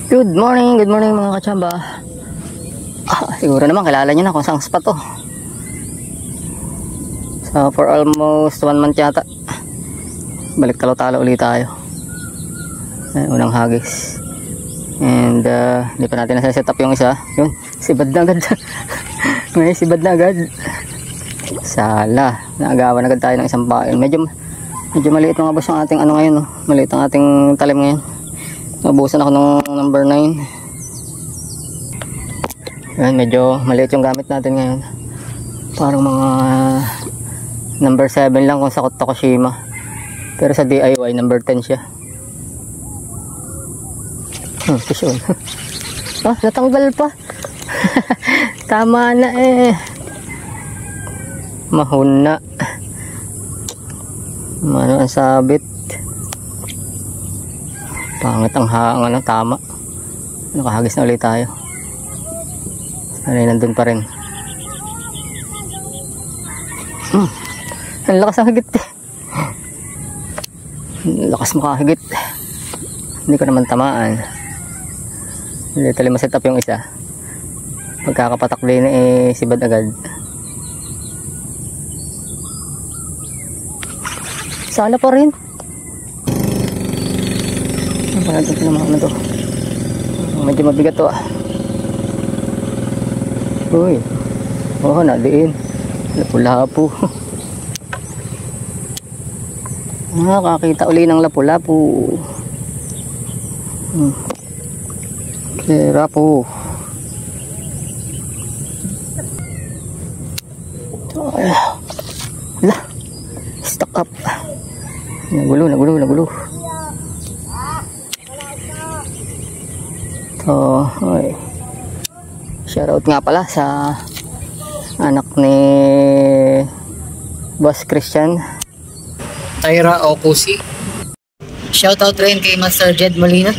Good morning mga kachamba. Siguro naman kilala nyo na kung saan spot to. So for almost 1 month yata, balik talo-talo ulit tayo. Unang hagis. And hindi pa natin nasa-set up yung isa. Yun, sibad na agad. May sibad na agad. Sala, naagawan agad tayo ng isang baon. Medyo maliit mga boss yung ating ano ngayon, no? Maliit ang ating talim ngayon. Nabusan ako ng number 9. Yan, medyo maliit yung gamit natin ngayon. Parang mga number 7 lang kung sa Tokushima. Pero sa DIY number 10 siya. Fish on. Natanggal pa. Tama na eh. Mahuna. Ano ang sabit? Pangit ang ano, tama. Nakahagis na ulit tayo. Ano yun, nandun pa rin. Ang lakas ang higit eh. Lakas makahigit. Hindi ko naman tamaan. Hindi tali maset up yung isa. Pagkakapatak din eh, sibad agad. Sala pa rin. Parang ito naman to. Medyo mabigat to ah. Uy. Oh, nadiin. Lapu-lapu. Nakakita uli ng lapu-lapu. Kera po. Lah. Stuck up. Nagulo. So, oy. Shoutout nga pala sa anak ni Boss Christian, Tyra Okusi. Shoutout rin kay Master Jed Molina,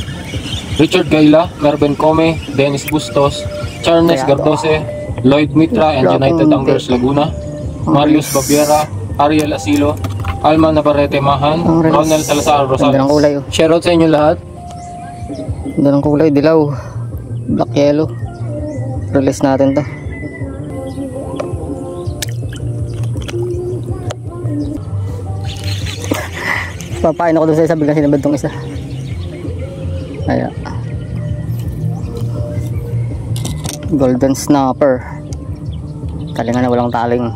Richard Gaila, Mervin Come, Dennis Bustos, Charnes Gardose, Lloyd Mitra and United Anglers Laguna, Marius Babiera, Ariel Asilo, Alma Navarrete Mahan, Ronald Salazar Rosales. Shoutout sa inyo lahat. Ganda ng kulay, dilaw, black yellow. Release natin to. Papain ako doon sa isa, biglang sinabad tong isa. Ayan. Golden snapper. Talingan na walang taling.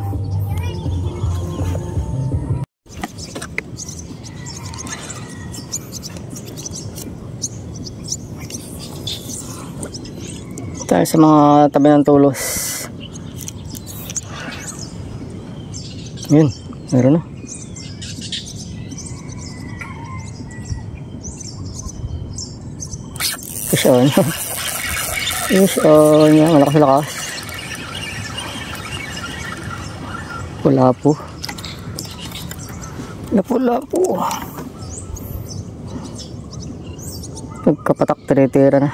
Tayo sa mga tabi ng tulos. Yun, meron na. Fish on. Fish on. Yan, malakas. Lapu-lapu. Lapu-lapu. Pagkapatak, tira-tira na.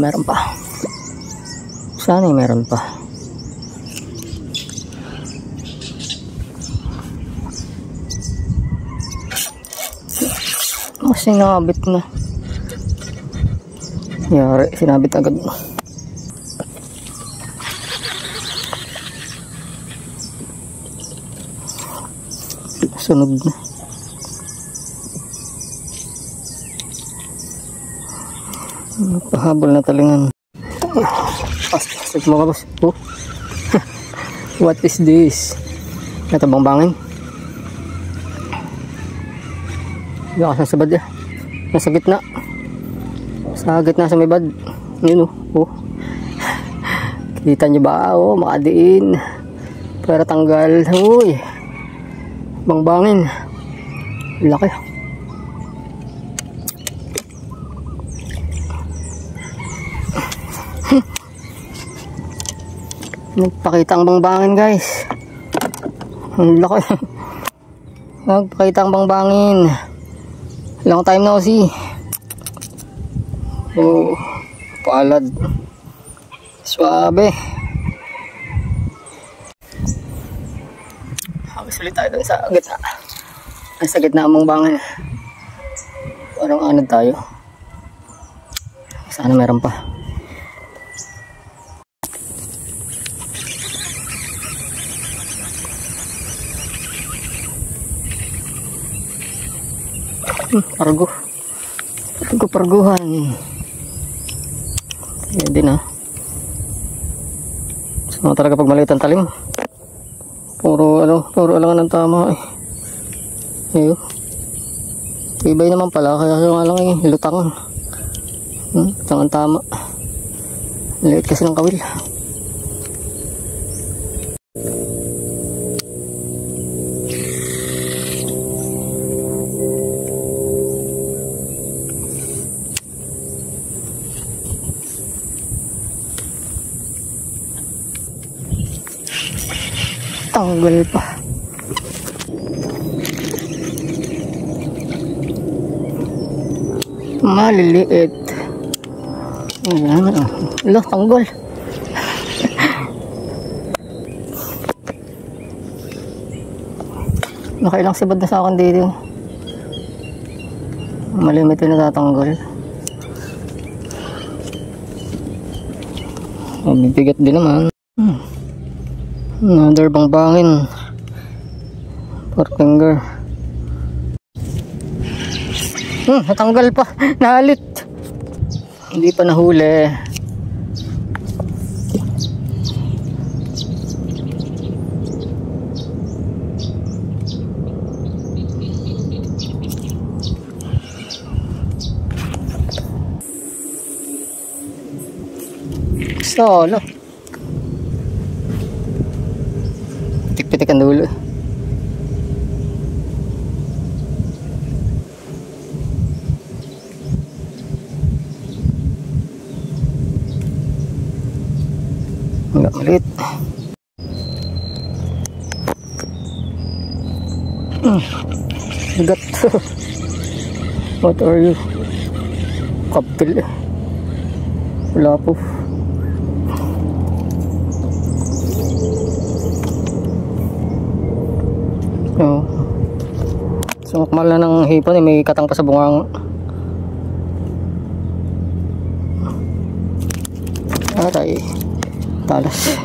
Meron pa. Sana meron pa. Sinabit na. Yari, sinabit agad. Sunod na. Pahabol na talingan. Pasok mga boss. Oh. What is this? Natabang bangin. Lakas sa bad. Nasa gitna. Sa gitna sa may bad. Yun oh. Kita nyo ba? Oh, makadiin. Para tanggal. Uy. Bangin. Laki. Nagpakita ang bangbangin guys. Ang laki. Nagpakita ang bangbangin. Long time no see. Oh, palad. Suabe. Habis ulit tayo dun sa gitna. Sa gitna mong bangan. Parang anod tayo. Sana meron pa. Pargo. Parguhan. Yan din So talaga pag maliit ang talim. Puro alangan ng tama eh. Ayun. Ibay naman pala, kaya nga lang lutang. Lutang ang tama. Liit kasi ng kawil. Tanggal pa. Maliliit. Ayan. Lah, tanggal. Nakailang sibad na sa akin dito. Malimit yung natatanggal. Bibigat din naman. Another bangbangin. 4 finger. Natanggal pa. Nahalit. Hindi pa nahuli. Solo. Pitik-pitik ang dulo. Enggak meliit. Higat. What are you? Kapil. Wala po. Sumakmal na ng hipon eh, may katang pa sa bungang. Atay. Talas.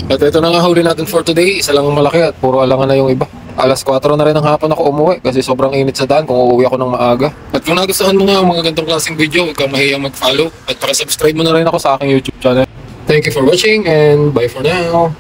At ito na nga huli natin for today. Isa lang ang malaki at puro alangan na yung iba. Alas 4 na rin ng hapon ako umuwi kasi sobrang init sa daan kung uuwi ako ng maaga. At kung nagustuhan mo nga ang mga ganitong klaseng video, huwag kang mahiyang mag-follow at para-subscribe mo na rin ako sa aking YouTube channel. Thank you for watching and bye for now.